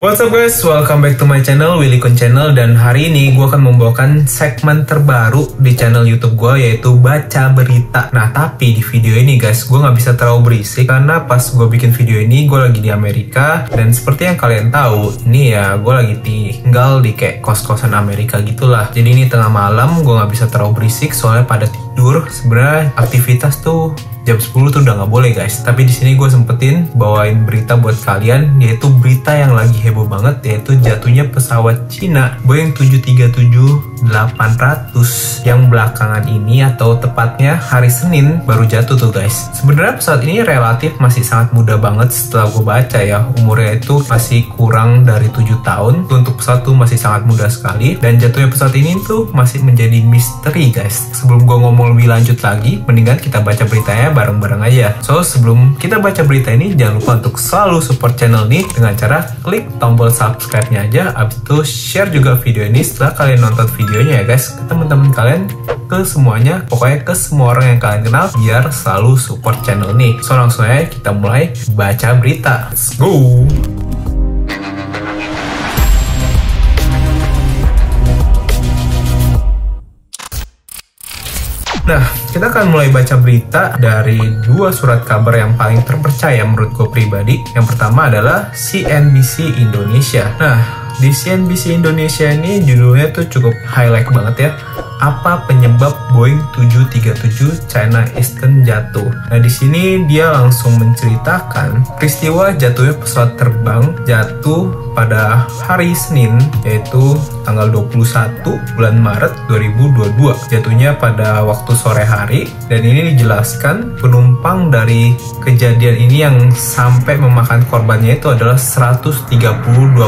What's up guys, welcome back to my channel, Willy Kun Channel. Dan hari ini gue akan membawakan segmen terbaru di channel YouTube gue, yaitu baca berita. Nah tapi di video ini guys, gue nggak bisa terlalu berisik karena pas gue bikin video ini gue lagi di Amerika. Dan seperti yang kalian tahu, ini ya gue lagi tinggal di kayak kos-kosan Amerika gitulah. Jadi ini tengah malam, gue nggak bisa terlalu berisik soalnya pada tidur. Sebenarnya aktivitas tuh jam 10 tuh udah nggak boleh guys. Tapi di sini gue sempetin bawain berita buat kalian, yaitu berita yang lagi heboh banget, yaitu jatuhnya pesawat Cina Boeing 737-800 yang belakangan ini, atau tepatnya hari Senin baru jatuh tuh guys. Sebenarnya pesawat ini relatif masih sangat muda banget setelah gue baca ya. Umurnya itu masih kurang dari 7 tahun. Untuk pesawat tuh masih sangat muda sekali. Dan jatuhnya pesawat ini tuh masih menjadi misteri guys. Sebelum gue ngomong lebih lanjut lagi, mendingan kita baca beritanya bareng-bareng aja. So, sebelum kita baca berita ini, jangan lupa untuk selalu support channel ini dengan cara klik tombol subscribe-nya aja. Abis itu share juga video ini setelah kalian nonton videonya ya guys, ke teman-teman kalian, ke semuanya, pokoknya ke semua orang yang kalian kenal, biar selalu support channel ini. So, langsung aja kita mulai baca berita. Let's go! Nah, kita akan mulai baca berita dari dua surat kabar yang paling terpercaya menurut gue pribadi. Yang pertama adalah CNBC Indonesia. Nah, di CNBC Indonesia ini judulnya tuh cukup highlight banget ya. Apa penyebab Boeing 737 China Eastern jatuh? Nah, di sini dia langsung menceritakan peristiwa jatuhnya pesawat terbang jatuh pada hari Senin, yaitu tanggal 21 bulan Maret 2022. Jatuhnya pada waktu sore hari, dan ini dijelaskan penumpang dari kejadian ini yang sampai memakan korbannya itu adalah 132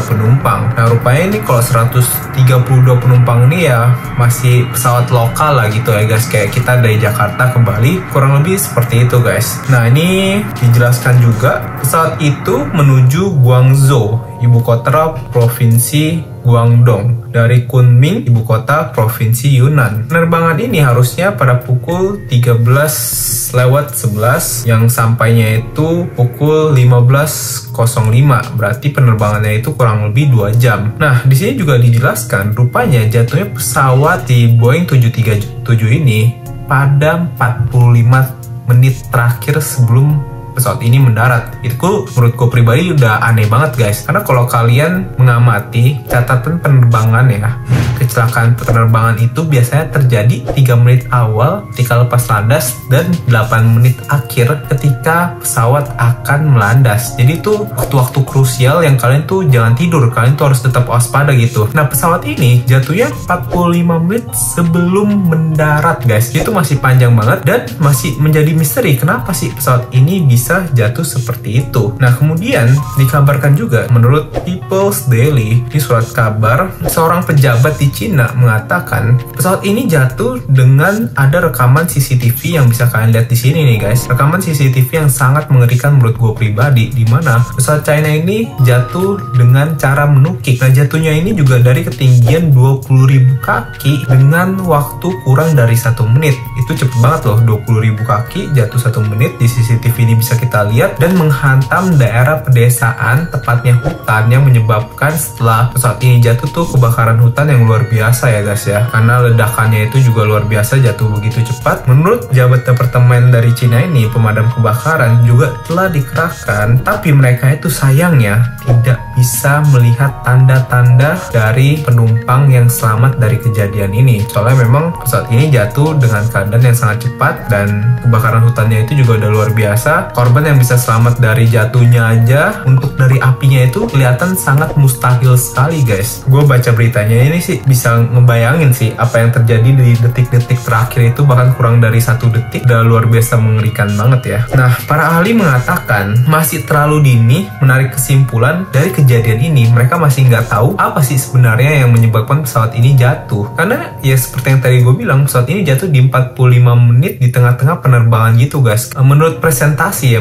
penumpang. Nah, rupanya ini kalau 132 penumpang ini ya masih pesawat lokal lah gitu ya guys, kayak kita dari Jakarta ke Bali, kurang lebih seperti itu guys. Nah, ini dijelaskan juga pesawat itu menuju Guangzhou, ibu kota provinsi Guangdong, dari Kunming, ibu kota provinsi Yunnan. Penerbangan ini harusnya pada pukul 13:11 yang sampainya itu pukul 15:05. Berarti penerbangannya itu kurang lebih 2 jam. Nah, di sini juga dijelaskan rupanya jatuhnya pesawat di Boeing 737 ini pada 45 menit terakhir sebelum pesawat ini mendarat. Itu menurutku pribadi udah aneh banget guys, karena kalau kalian mengamati catatan penerbangan ya, kecelakaan penerbangan itu biasanya terjadi 3 menit awal ketika lepas landas dan 8 menit akhir ketika pesawat akan melandas. Jadi itu waktu-waktu krusial yang kalian tuh jangan tidur, kalian tuh harus tetap waspada gitu. Nah, pesawat ini jatuhnya 45 menit sebelum mendarat guys. Itu masih panjang banget dan masih menjadi misteri kenapa sih pesawat ini bisa jatuh seperti itu. Nah, kemudian dikabarkan juga menurut People's Daily di surat kabar, seorang pejabat di Cina mengatakan pesawat ini jatuh dengan ada rekaman CCTV yang bisa kalian lihat di sini nih guys. Rekaman CCTV yang sangat mengerikan menurut gue pribadi, di mana pesawat China ini jatuh dengan cara menukik. Nah, jatuhnya ini juga dari ketinggian 20.000 kaki dengan waktu kurang dari 1 menit. Itu cepet banget loh, 20.000 kaki jatuh 1 menit. Di CCTV ini bisa kita lihat, dan menghantam daerah pedesaan, tepatnya hutan, yang menyebabkan setelah pesawat ini jatuh tuh kebakaran hutan yang luar biasa ya guys ya, karena ledakannya itu juga luar biasa, jatuh begitu cepat. Menurut pejabat departemen dari Cina ini, pemadam kebakaran juga telah dikerahkan, tapi mereka itu sayangnya tidak bisa melihat tanda-tanda dari penumpang yang selamat dari kejadian ini. Soalnya memang pesawat ini jatuh dengan keadaan yang sangat cepat, dan kebakaran hutannya itu juga udah luar biasa. Korban yang bisa selamat dari jatuhnya aja, untuk dari apinya itu kelihatan sangat mustahil sekali guys. Gue baca beritanya ini sih bisa ngebayangin sih apa yang terjadi di detik-detik terakhir itu, bahkan kurang dari 1 detik, udah luar biasa mengerikan banget ya. Nah, para ahli mengatakan masih terlalu dini menarik kesimpulan dari kejadian ini. Mereka masih nggak tahu apa sih sebenarnya yang menyebabkan pesawat ini jatuh, karena ya seperti yang tadi gue bilang, pesawat ini jatuh di 45 menit di tengah-tengah penerbangan gitu guys. Menurut presentasi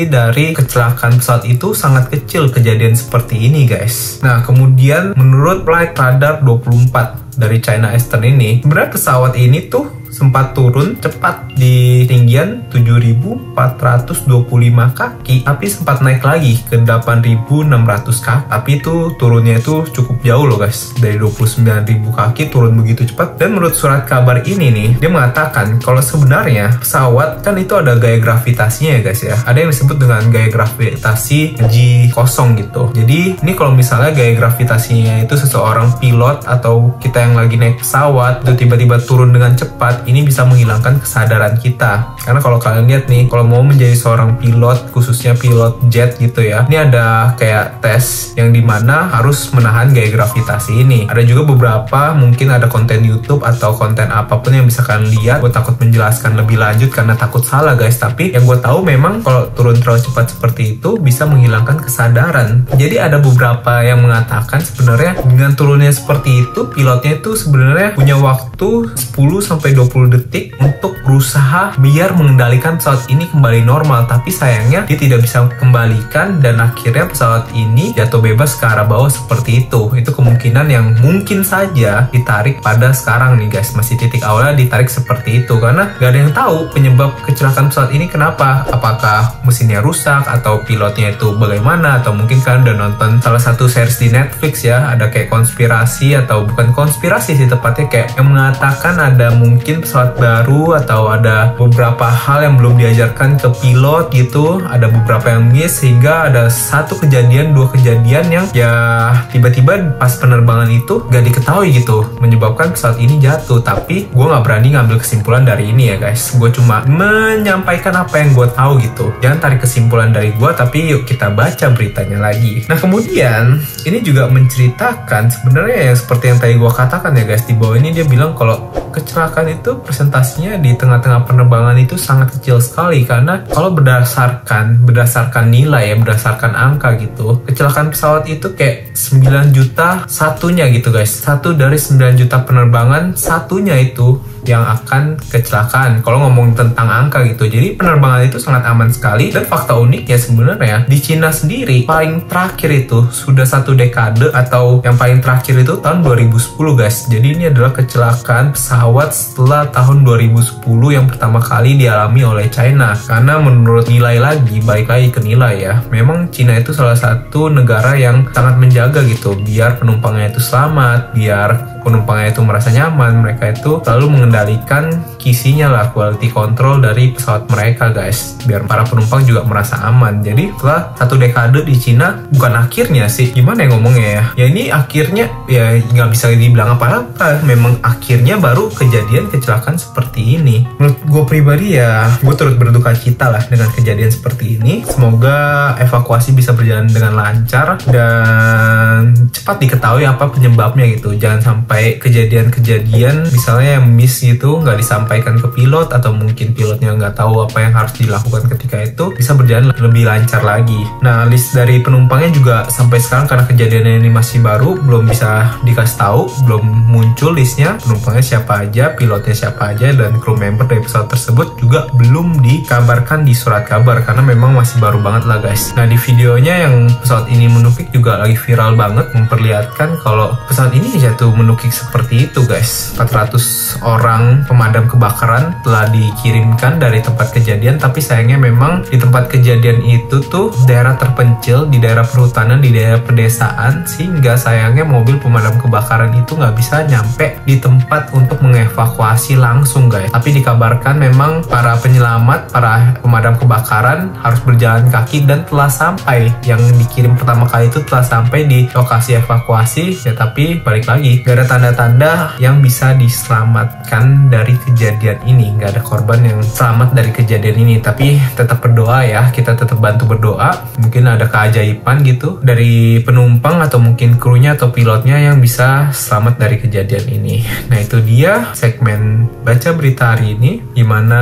dari kecelakaan pesawat itu sangat kecil kejadian seperti ini guys. Nah, kemudian menurut Flight Radar 24 dari China Eastern ini, sebenarnya pesawat ini tuh sempat turun cepat di tinggian 7.425 kaki, tapi sempat naik lagi ke 8.600 kaki. Tapi itu turunnya itu cukup jauh loh guys, dari 29.000 kaki turun begitu cepat. Dan menurut surat kabar ini nih, dia mengatakan kalau sebenarnya pesawat kan itu ada gaya gravitasinya ya guys ya. Ada yang disebut dengan gaya gravitasi G0 gitu. Jadi ini kalau misalnya gaya gravitasinya itu seseorang pilot atau kita yang lagi naik pesawat itu tiba-tiba turun dengan cepat, ini bisa menghilangkan kesadaran kita. Karena kalau kalian lihat nih, kalau mau menjadi seorang pilot, khususnya pilot jet gitu ya, ini ada kayak tes yang dimana harus menahan gaya gravitasi ini. Ada juga beberapa, mungkin ada konten YouTube atau konten apapun yang bisa kalian lihat. Gue takut menjelaskan lebih lanjut karena takut salah guys, tapi yang gue tahu memang kalau turun terlalu cepat seperti itu bisa menghilangkan kesadaran. Jadi ada beberapa yang mengatakan sebenarnya dengan turunnya seperti itu, pilotnya itu sebenarnya punya waktu 10-20 detik untuk berusaha biar mengendalikan pesawat ini kembali normal, tapi sayangnya dia tidak bisa kembalikan dan akhirnya pesawat ini jatuh bebas ke arah bawah seperti itu. Itu kemungkinan yang mungkin saja ditarik pada sekarang nih guys, masih titik awalnya ditarik seperti itu karena gak ada yang tahu penyebab kecelakaan pesawat ini kenapa. Apakah mesinnya rusak atau pilotnya itu bagaimana, atau mungkin kalian udah nonton salah satu series di Netflix ya, ada kayak konspirasi atau bukan konspirasi sih tepatnya, kayak yang mengatakan ada mungkin pesawat baru atau ada beberapa hal yang belum diajarkan ke pilot gitu, ada beberapa yang miss sehingga ada satu kejadian, dua kejadian yang ya tiba-tiba pas penerbangan itu gak diketahui gitu menyebabkan pesawat ini jatuh. Tapi gue gak berani ngambil kesimpulan dari ini ya guys, gue cuma menyampaikan apa yang gue tahu gitu. Jangan tarik kesimpulan dari gue, tapi yuk kita baca beritanya lagi. Nah kemudian ini juga menceritakan sebenarnya ya seperti yang tadi gue katakan ya guys, di bawah ini dia bilang kalau kecelakaan itu persentasinya di tengah-tengah penerbangan itu sangat kecil sekali, karena kalau berdasarkan nilai ya, berdasarkan angka gitu, kecelakaan pesawat itu kayak 9 juta satunya gitu guys. Satu dari 9 juta penerbangan, satunya itu yang akan kecelakaan kalau ngomong tentang angka gitu. Jadi penerbangan itu sangat aman sekali. Dan fakta uniknya sebenarnya di Cina sendiri paling terakhir itu sudah 1 dekade, atau yang paling terakhir itu tahun 2010 guys. Jadi ini adalah kecelakaan pesawat setelah tahun 2010 yang pertama kali dialami oleh China. Karena menurut nilai lagi, balik lagi ke nilai ya, memang Cina itu salah satu negara yang sangat menjaga gitu biar penumpangnya itu selamat, biar penumpangnya itu merasa nyaman. Mereka itu selalu mengendalikan kisinya lah, quality control dari pesawat mereka guys, biar para penumpang juga merasa aman. Jadi setelah 1 dekade di Cina, bukan akhirnya sih, gimana ya ngomongnya ya, ini akhirnya ya nggak bisa dibilang apa-apa, memang akhirnya baru kejadian kecelakaan seperti ini. Menurut gue pribadi ya, gue turut berduka cita lah dengan kejadian seperti ini. Semoga evakuasi bisa berjalan dengan lancar dan cepat diketahui apa penyebabnya gitu. Jangan sampai kejadian-kejadian misalnya yang miss gitu nggak disampaikan ke pilot, atau mungkin pilotnya nggak tahu apa yang harus dilakukan ketika itu, bisa berjalan lebih lancar lagi. Nah list dari penumpangnya juga sampai sekarang karena kejadian ini masih baru, belum bisa dikasih tahu, belum muncul listnya penumpangnya siapa aja, pilotnya siapa aja, dan kru member dari pesawat tersebut juga belum dikabarkan di surat kabar karena memang masih baru banget lah guys. Nah di videonya yang pesawat ini menukik juga lagi viral banget, memperlihatkan kalau pesawat ini jatuh menukik seperti itu guys. 400 orang pemadam kebakaran telah dikirimkan dari tempat kejadian, tapi sayangnya memang di tempat kejadian itu tuh daerah terpencil, di daerah perhutanan, di daerah pedesaan, sehingga sayangnya mobil pemadam kebakaran itu nggak bisa nyampe di tempat untuk mengevakuasi langsung guys. Tapi dikabarkan memang para penyelamat, para pemadam kebakaran harus berjalan kaki dan telah sampai, yang dikirim pertama kali itu telah sampai di lokasi evakuasi ya, tapi balik lagi gak ada tanda-tanda yang bisa diselamatkan dari kejadian ini, gak ada korban yang selamat dari kejadian ini. Tapi tetap berdoa ya, kita tetap bantu berdoa, mungkin ada keajaiban gitu dari penumpang atau mungkin krunya atau pilotnya yang bisa selamat dari kejadian ini. Nah itu dia segmen baca berita hari ini, dimana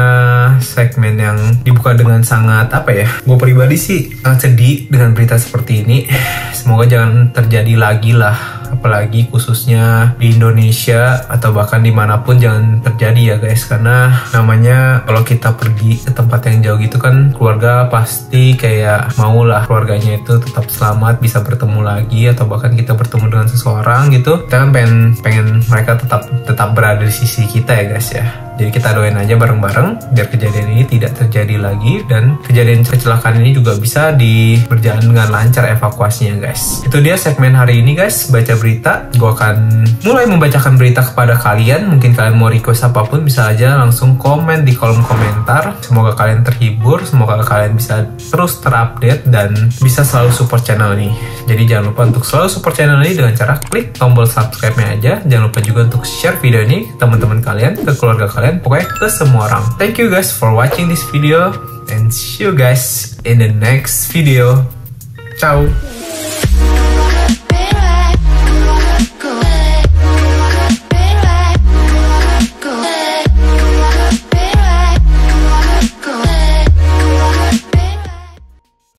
segmen yang dibuka dengan sangat apa ya, gue pribadi sih sangat sedih dengan berita seperti ini. Semoga jangan terjadi lagi lah apalagi khususnya di Indonesia atau bahkan dimanapun jangan terjadi ya guys, karena namanya kalau kita pergi ke tempat yang jauh gitu kan, keluarga pasti kayak maulah keluarganya itu tetap selamat, bisa bertemu lagi, atau bahkan kita bertemu dengan seseorang gitu, kita kan pengen mereka tetap berada di sisi kita ya guys ya. Jadi kita doain aja bareng-bareng biar kejadian ini tidak terjadi lagi, dan kejadian kecelakaan ini juga bisa berjalan dengan lancar evakuasinya guys. Itu dia segmen hari ini guys, baca berita. Gue akan mulai membacakan berita kepada kalian. Mungkin kalian mau request apapun bisa aja langsung komen di kolom komentar. Semoga kalian terhibur, semoga kalian bisa terus terupdate dan bisa selalu support channel ini. Jadi jangan lupa untuk selalu support channel ini dengan cara klik tombol subscribe-nya aja. Jangan lupa juga untuk share video ini ke teman-teman kalian, ke keluarga kalian, pokoknya ke semua orang. Thank you guys for watching this video and see you guys in the next video. Ciao.